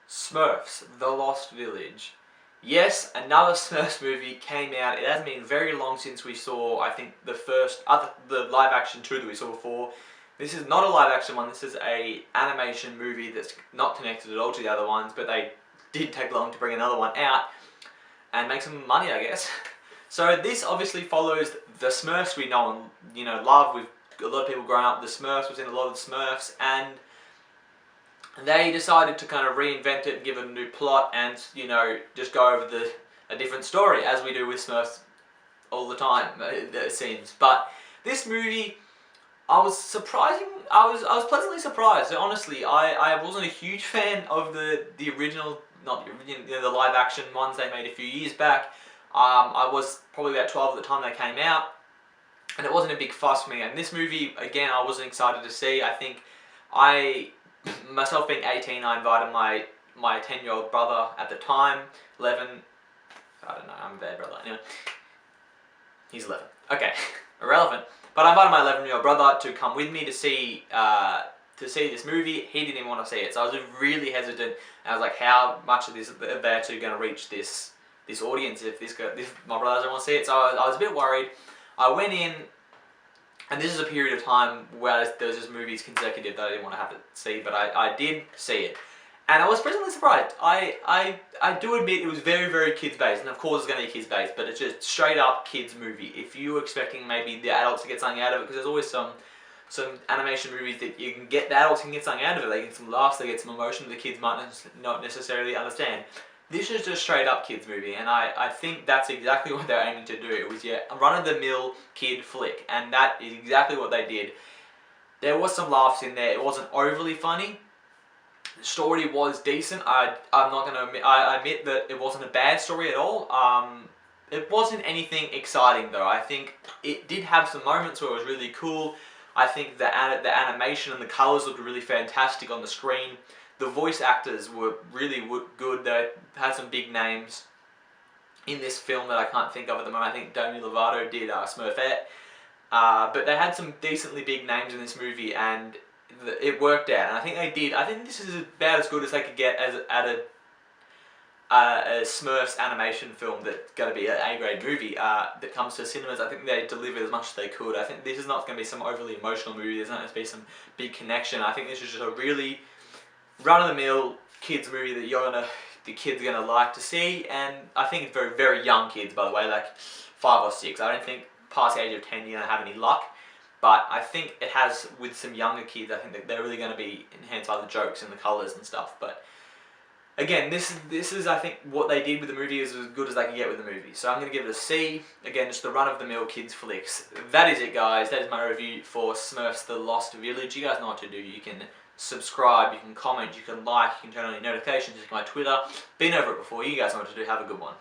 Smurfs, The Lost Village. Yes, another Smurfs movie came out. It hasn't been very long since we saw, I think, the live action 2 that we saw before. This is not a live action one, this is a animation movie that's not connected at all to the other ones, but they did take long to bring another one out and make some money, I guess. So this obviously follows the Smurfs we know and love. We've a lot of people growing up with the Smurfs, we've seen a lot of the Smurfs, and they decided to kind of reinvent it and give it a new plot and, just go over a different story, as we do with Smurfs all the time, it seems. But this movie, I was pleasantly surprised. Honestly, I wasn't a huge fan of the original, not the original, the live action ones they made a few years back. I was probably about 12 at the time they came out, and it wasn't a big fuss for me. And this movie, again, I wasn't excited to see. I think myself being 18, I invited my 10-year-old brother at the time, 11, I don't know, I'm a bad brother, anyway. He's 11. Okay, irrelevant. But I invited my 11-year-old brother to come with me to see this movie. He didn't even want to see it, so I was really hesitant. And I was like, how much of this are they actually going to reach this audience if my brother doesn't want to see it? So I was a bit worried. I went in, and this is a period of time where there was just movies consecutive that I didn't want to have to see, but I did see it. And I was pleasantly surprised. I do admit it was very, very kids-based, and of course it's going to be kids-based, but it's just straight-up kids movie. If you were expecting maybe the adults to get something out of it, because there's always some animation movies that you can get, the adults can get something out of it. They get some laughs, they get some emotion that the kids might not necessarily understand. This is just straight-up kids movie, and I think that's exactly what they're aiming to do. It was, a run-of-the-mill kid flick, and that is exactly what they did. There was some laughs in there. It wasn't overly funny. The story was decent. I'm not going to admit, I admit that it wasn't a bad story at all. It wasn't anything exciting though. I think it did have some moments where it was really cool. I think the animation and the colours looked really fantastic on the screen. The voice actors were really good. They had some big names in this film that I can't think of at the moment. I think Demi Lovato did Smurfette. But they had some decently big names in this movie, and it worked out, and I think they did. I think this is about as good as they could get at a Smurfs animation film that's going to be an A-grade movie that comes to cinemas. I think they delivered as much as they could. I think this is not going to be some overly emotional movie. There's not going to be some big connection. I think this is just a really run-of-the-mill kids movie that the kids are going to like to see, and I think it's very, very young kids, by the way, like 5 or 6. I don't think past the age of 10 you're going to have any luck. But I think it has, with some younger kids, I think that they're really going to be enhanced by the jokes and the colours and stuff. But again, this is I think what they did with the movie is as good as they can get with the movie. So I'm going to give it a C. Again, just the run-of-the-mill kids flicks. That is it, guys. That is my review for Smurfs The Lost Village. You guys know what to do. You can subscribe, you can comment, you can like, you can turn on your notifications, you can my Twitter. Been over it before. You guys know what to do. Have a good one.